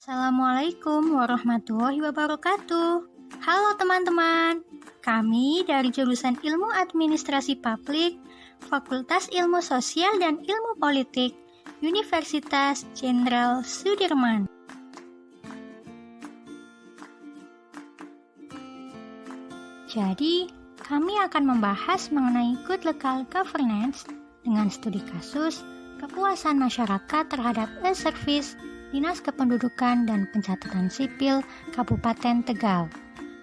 Assalamualaikum warahmatullahi wabarakatuh. Halo teman-teman, kami dari jurusan Ilmu Administrasi Publik, Fakultas Ilmu Sosial dan Ilmu Politik, Universitas Jenderal Sudirman. Jadi, kami akan membahas mengenai Good Local Governance dengan studi kasus kepuasan masyarakat terhadap e-service Dinas Kependudukan dan Pencatatan Sipil Kabupaten Tegal.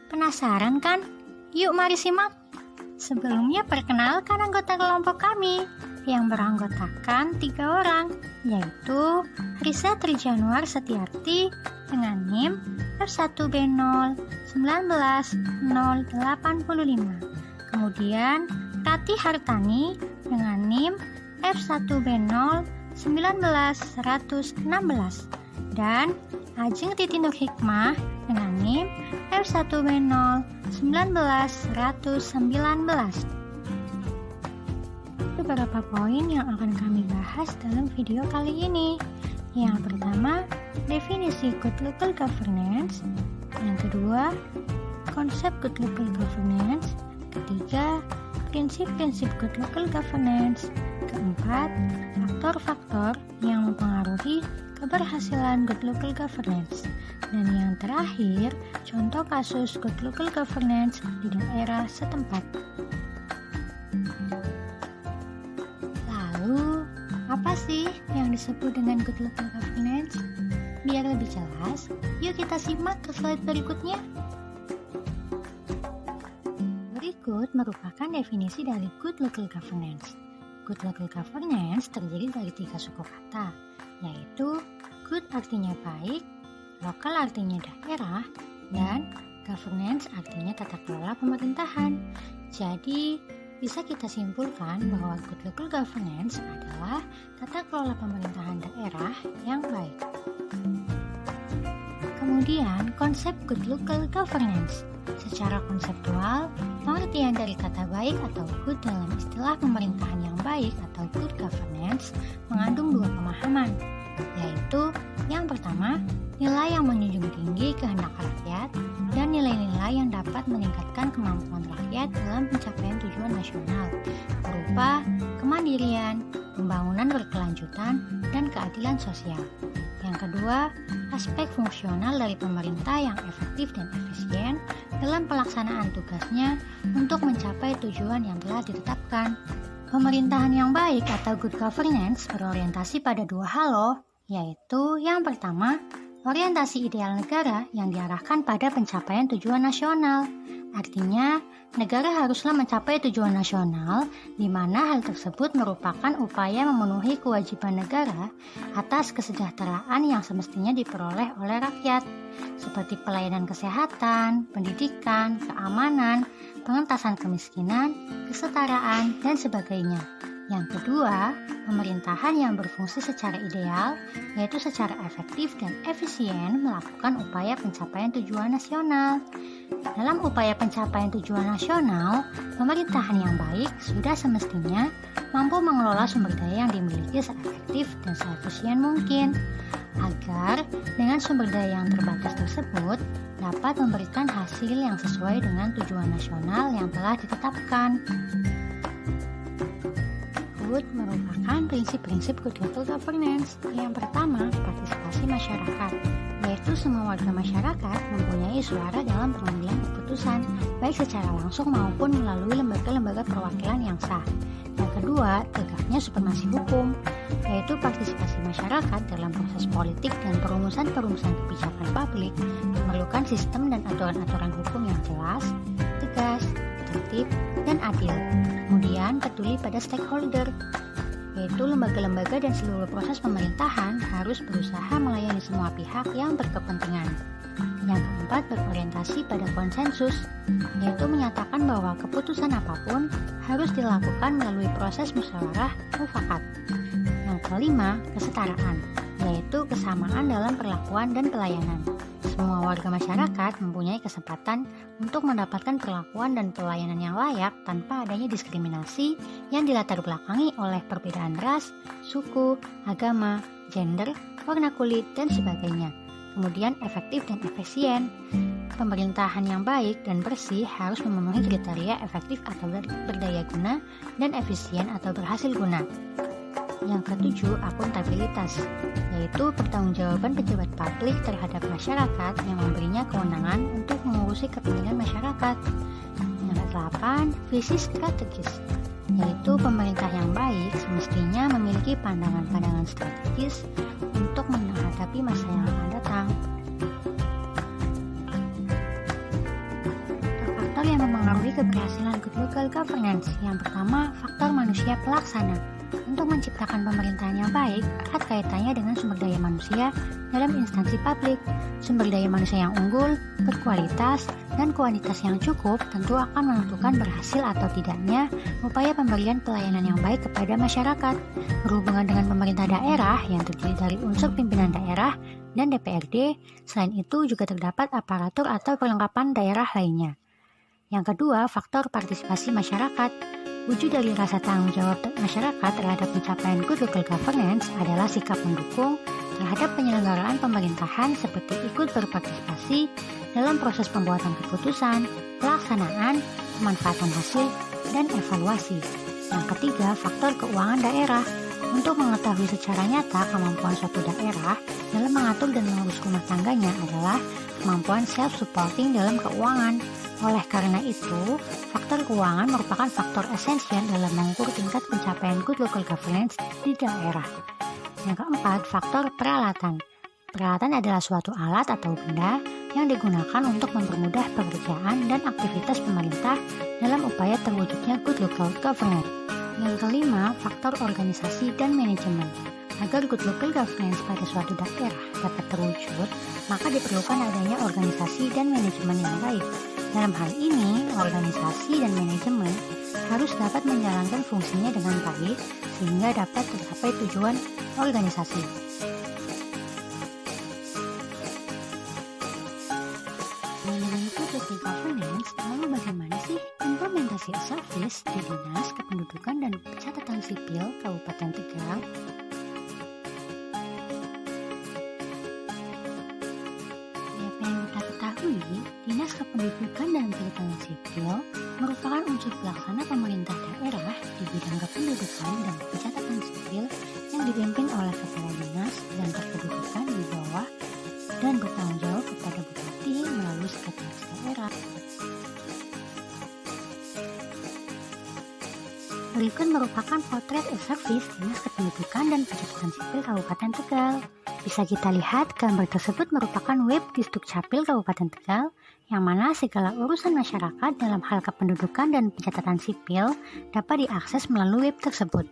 Penasaran kan? Yuk mari simak. Sebelumnya perkenalkan anggota kelompok kami yang beranggotakan 3 orang, yaitu Risa Trijanuar Setiarti dengan NIM F1B0 19085. Kemudian Tati Hartani dengan NIM F1B0 19116 dan Ajeng Titi Nur Hikmah dengan NIM F1B0 19119. Beberapa poin yang akan kami bahas dalam video kali ini. Yang pertama, definisi Good Local Governance. Yang kedua, konsep Good Local Governance. Ketiga, prinsip-prinsip Good Local Governance. Keempat, faktor-faktor yang mempengaruhi keberhasilan Good Local Governance. Dan yang terakhir, contoh kasus Good Local Governance di daerah setempat. Lalu, apa sih yang disebut dengan Good Local Governance? Biar lebih jelas, yuk kita simak ke slide berikutnya. Berikut merupakan definisi dari Good Local Governance. Good Local Governance terdiri dari 3 suku kata, yaitu good artinya baik, local artinya daerah, dan governance artinya tata kelola pemerintahan. Jadi, bisa kita simpulkan bahwa Good Local Governance adalah tata kelola pemerintahan daerah yang baik. Kemudian, konsep Good Local Governance. Secara konseptual, pengertian dari kata baik atau good dalam istilah pemerintahan yang baik atau good governance mengandung 2 pemahaman, yaitu yang pertama, nilai yang menjunjung tinggi kehendak rakyat dan nilai-nilai yang dapat meningkatkan kemampuan rakyat dalam pencapaian tujuan nasional, berupa kemandirian, pembangunan berkelanjutan, dan keadilan sosial. Yang kedua, aspek fungsional dari pemerintah yang efektif dan efisien dalam pelaksanaan tugasnya untuk mencapai tujuan yang telah ditetapkan. Pemerintahan yang baik atau good governance berorientasi pada 2 hal loh, yaitu yang pertama, orientasi ideal negara yang diarahkan pada pencapaian tujuan nasional. Artinya, negara haruslah mencapai tujuan nasional, di mana hal tersebut merupakan upaya memenuhi kewajiban negara atas kesejahteraan yang semestinya diperoleh oleh rakyat, seperti pelayanan kesehatan, pendidikan, keamanan, pengentasan kemiskinan, kesetaraan, dan sebagainya. Yang kedua, pemerintahan yang berfungsi secara ideal, yaitu secara efektif dan efisien melakukan upaya pencapaian tujuan nasional. Dalam upaya pencapaian tujuan nasional, pemerintahan yang baik sudah semestinya mampu mengelola sumber daya yang dimiliki seefektif dan seefisien mungkin, agar dengan sumber daya yang terbatas tersebut dapat memberikan hasil yang sesuai dengan tujuan nasional yang telah ditetapkan. Merupakan prinsip-prinsip Good Local Governance. Yang pertama, partisipasi masyarakat, yaitu semua warga masyarakat mempunyai suara dalam pengambilan keputusan, baik secara langsung maupun melalui lembaga-lembaga perwakilan yang sah. Yang kedua, tegaknya supremasi hukum, yaitu partisipasi masyarakat dalam proses politik dan perumusan kebijakan publik memerlukan sistem dan aturan-aturan hukum yang jelas, tegas, tertib, dan adil. Kemudian peduli pada stakeholder, yaitu lembaga-lembaga dan seluruh proses pemerintahan harus berusaha melayani semua pihak yang berkepentingan. Yang keempat, berorientasi pada konsensus, yaitu menyatakan bahwa keputusan apapun harus dilakukan melalui proses musyawarah mufakat. Yang kelima, kesetaraan, yaitu kesamaan dalam perlakuan dan pelayanan. Semua warga masyarakat mempunyai kesempatan untuk mendapatkan perlakuan dan pelayanan yang layak tanpa adanya diskriminasi yang dilatar belakangi oleh perbedaan ras, suku, agama, gender, warna kulit, dan sebagainya. Kemudian efektif dan efisien. Pemerintahan yang baik dan bersih harus memenuhi kriteria efektif atau berdaya guna dan efisien atau berhasil guna. Yang ketujuh, akuntabilitas, yaitu pertanggungjawaban pejabat publik terhadap masyarakat yang memberinya kewenangan untuk mengurusi kepentingan masyarakat. Yang kedelapan, visi strategis, yaitu pemerintah yang baik semestinya memiliki pandangan-pandangan strategis untuk menghadapi masa yang akan datang. Faktor yang mempengaruhi keberhasilan good local governance. Yang pertama, faktor manusia pelaksana. Untuk menciptakan pemerintahan yang baik, erat kaitannya dengan sumber daya manusia dalam instansi publik. Sumber daya manusia yang unggul, berkualitas, dan kuantitas yang cukup tentu akan menentukan berhasil atau tidaknya upaya pemberian pelayanan yang baik kepada masyarakat. Berhubungan dengan pemerintah daerah yang terdiri dari unsur pimpinan daerah dan DPRD, selain itu juga terdapat aparatur atau perlengkapan daerah lainnya. Yang kedua, faktor partisipasi masyarakat. Wujud dari rasa tanggung jawab masyarakat terhadap pencapaian good local governance adalah sikap mendukung terhadap penyelenggaraan pemerintahan seperti ikut berpartisipasi dalam proses pembuatan keputusan, pelaksanaan, pemanfaatan hasil, dan evaluasi. Yang ketiga, faktor keuangan daerah. Untuk mengetahui secara nyata kemampuan suatu daerah dalam mengatur dan mengurus rumah tangganya adalah kemampuan self-supporting dalam keuangan. Oleh karena itu, faktor keuangan merupakan faktor esensial dalam mengukur tingkat pencapaian good local governance di daerah. Yang keempat, faktor peralatan. Peralatan adalah suatu alat atau benda yang digunakan untuk mempermudah pekerjaan dan aktivitas pemerintah dalam upaya terwujudnya good local governance. Yang kelima, faktor organisasi dan manajemen. Agar good local governance pada suatu daerah dapat terwujud, maka diperlukan adanya organisasi dan manajemen yang baik. Dalam hal ini, organisasi dan manajemen harus dapat menjalankan fungsinya dengan baik sehingga dapat tercapai tujuan organisasi. Mengenai good local governance, lalu bagaimana sih implementasi service di Dinas Kependudukan dan Pencatatan Sipil Kabupaten Tegal? Dinas Kependudukan dan Pencatatan Sipil merupakan unsur pelaksana pemerintah daerah di bidang kependudukan dan pencatatan sipil yang dipimpin oleh kepala dinas dan kependudukan di bawah dan bertanggung jawab kepada bupati melalui sekretaris daerah. Berikut merupakan potret service Dinas Kependudukan dan Pencatatan Sipil Kabupaten Tegal. Bisa kita lihat gambar tersebut merupakan web Disdukcapil Kabupaten Tegal, yang mana segala urusan masyarakat dalam hal kependudukan dan pencatatan sipil dapat diakses melalui web tersebut.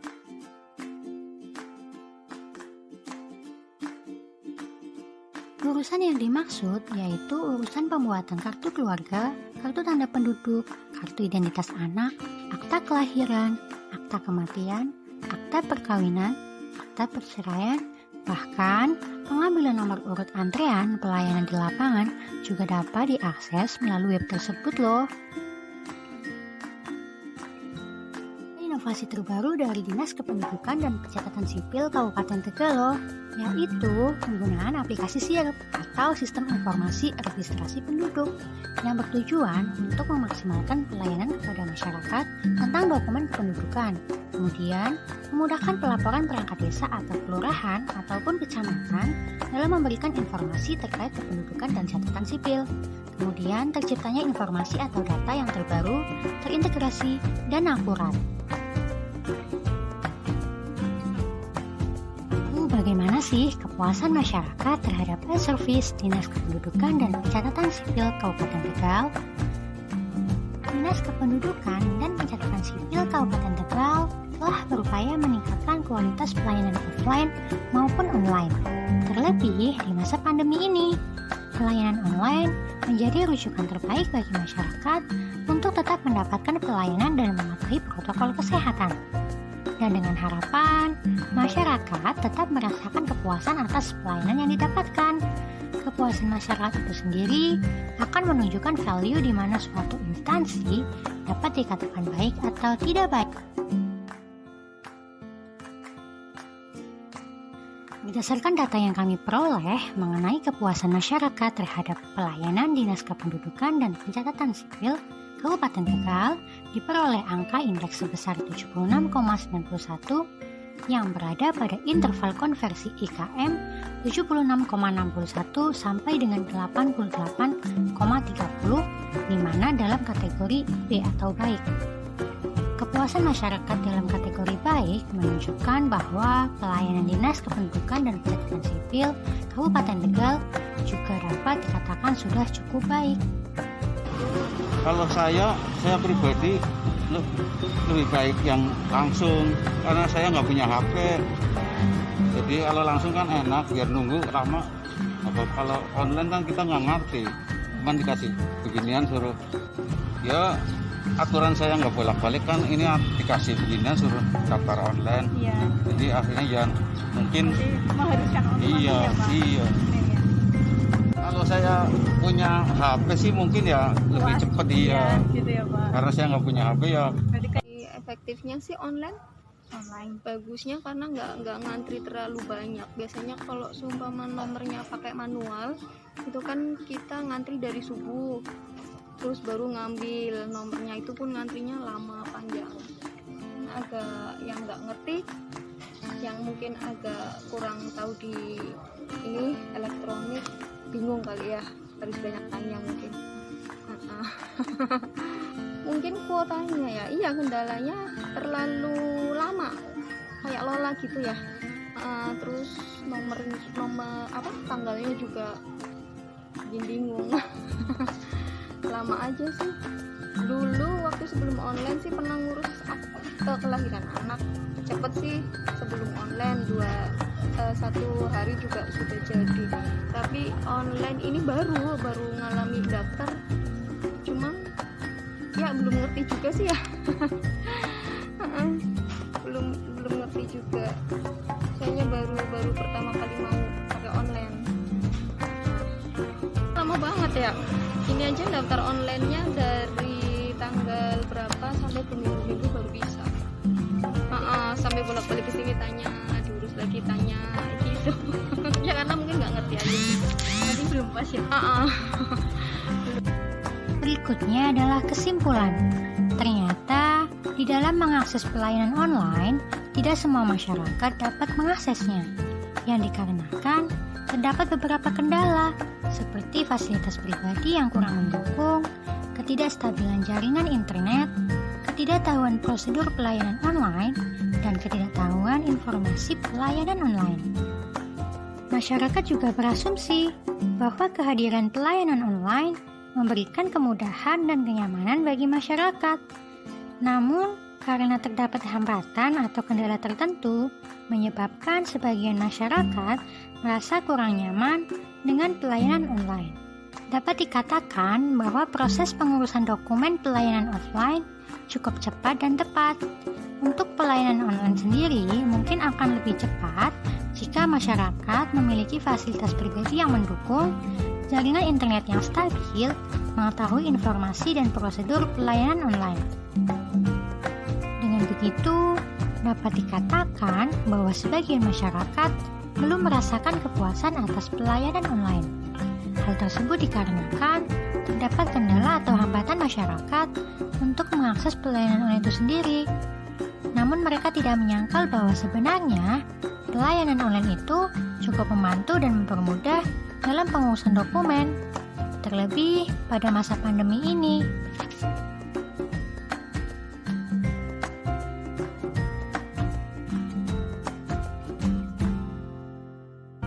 Urusan yang dimaksud yaitu urusan pembuatan kartu keluarga, kartu tanda penduduk, kartu identitas anak, akta kelahiran, akta kematian, akta perkawinan, akta perceraian, bahkan pengambilan nomor urut antrean pelayanan di lapangan juga dapat diakses melalui web tersebut loh. Inovasi terbaru dari Dinas Kependudukan dan Pencatatan Sipil Kabupaten Tegal loh, yaitu penggunaan aplikasi SIRP atau Sistem Informasi Registrasi Penduduk yang bertujuan untuk memaksimalkan pelayanan kepada masyarakat tentang dokumen kependudukan. Kemudian, memudahkan pelaporan perangkat desa atau kelurahan ataupun kecamatan dalam memberikan informasi terkait kependudukan dan catatan sipil. Kemudian, terciptanya informasi atau data yang terbaru, terintegrasi, dan akurat. Bagaimana sih kepuasan masyarakat terhadap e-service Dinas Kependudukan dan Pencatatan Sipil Kabupaten Tegal? Dinas Kependudukan dan Pencatatan Sipil Kabupaten Tegal telah berupaya meningkatkan kualitas pelayanan offline maupun online. Terlebih di masa pandemi ini, pelayanan online menjadi rujukan terbaik bagi masyarakat untuk tetap mendapatkan pelayanan dan mematuhi protokol kesehatan. Dan dengan harapan, masyarakat tetap merasakan kepuasan atas pelayanan yang didapatkan. Kepuasan masyarakat itu sendiri akan menunjukkan value di mana suatu instansi dapat dikatakan baik atau tidak baik. Berdasarkan data yang kami peroleh mengenai kepuasan masyarakat terhadap pelayanan Dinas Kependudukan dan Pencatatan Sipil Kabupaten Tegal diperoleh angka indeks sebesar 76,91 yang berada pada interval konversi IKM 76,61 sampai dengan 88,30 di mana dalam kategori B atau baik. Kepuasan masyarakat dalam kategori baik menunjukkan bahwa pelayanan Dinas Kependudukan dan Pencatatan Sipil Kabupaten Tegal juga dapat dikatakan sudah cukup baik. Kalau saya pribadi lebih baik yang langsung, karena saya nggak punya HP. Jadi kalau langsung kan enak, biar nunggu lama. Kalau online kan kita nggak ngerti, cuman dikasih beginian suruh ya. Aturan saya nggak bolak-balik kan, ini dikasih beginian suruh daftar online. Iya. Jadi akhirnya ya mungkin mengharuskan online. Iya. Kalau saya punya HP sih mungkin ya lebih cepat gitu ya, Pak. Karena saya nggak punya HP ya. Efektifnya sih online. Bagusnya karena nggak ngantri terlalu banyak. Biasanya kalau seumpama nomornya pakai manual, itu kan kita ngantri dari subuh. Terus baru ngambil nomornya, itu pun ngantrinya lama panjang. Agak yang nggak ngerti, yang mungkin agak kurang tahu di ini elektronik, bingung kali ya, harus banyak tanya mungkin. Mungkin kuotanya ya, iya kendalanya terlalu lama, kayak Lola gitu ya. Terus nomor tanggalnya juga bikin bingung. Lama aja sih. Dulu waktu sebelum online sih pernah ngurus kelahiran anak, cepet sih sebelum online 1 hari juga sudah jadi. Tapi online ini baru ngalami daftar, cuman ya belum ngerti juga sih ya. belum ngerti juga. Kayaknya baru pertama kali mau pakai online. Lama banget ya. Ini aja daftar online-nya dari tanggal berapa sampai berminggu-minggu baru bisa. Sampai bolak-balik ke sini tanya, diurus lagi tanya gitu. Ya karena mungkin nggak ngerti aja. Jadi belum pas ya. Berikutnya adalah kesimpulan. Ternyata di dalam mengakses pelayanan online, tidak semua masyarakat dapat mengaksesnya. Yang dikarenakan terdapat beberapa kendala, seperti fasilitas pribadi yang kurang mendukung, ketidakstabilan jaringan internet, ketidaktahuan prosedur pelayanan online, dan ketidaktahuan informasi pelayanan online. Masyarakat juga berasumsi bahwa kehadiran pelayanan online memberikan kemudahan dan kenyamanan bagi masyarakat. Namun, karena terdapat hambatan atau kendala tertentu, menyebabkan sebagian masyarakat merasa kurang nyaman dengan pelayanan online. Dapat dikatakan bahwa proses pengurusan dokumen pelayanan offline cukup cepat dan tepat. Untuk pelayanan online sendiri mungkin akan lebih cepat jika masyarakat memiliki fasilitas pribadi yang mendukung, jaringan internet yang stabil, mengetahui informasi dan prosedur pelayanan online. Dengan begitu, dapat dikatakan bahwa sebagian masyarakat belum merasakan kepuasan atas pelayanan online. Hal tersebut dikarenakan terdapat kendala atau hambatan masyarakat untuk mengakses pelayanan online itu sendiri. Namun mereka tidak menyangkal bahwa sebenarnya pelayanan online itu cukup membantu dan mempermudah dalam pengurusan dokumen, terlebih pada masa pandemi ini.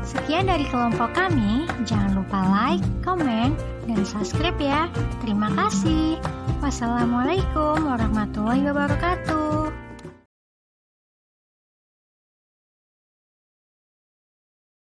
Sekian dari kelompok kami, jangan lupa like, komen, dan subscribe ya. Terima kasih. Wassalamualaikum warahmatullahi wabarakatuh.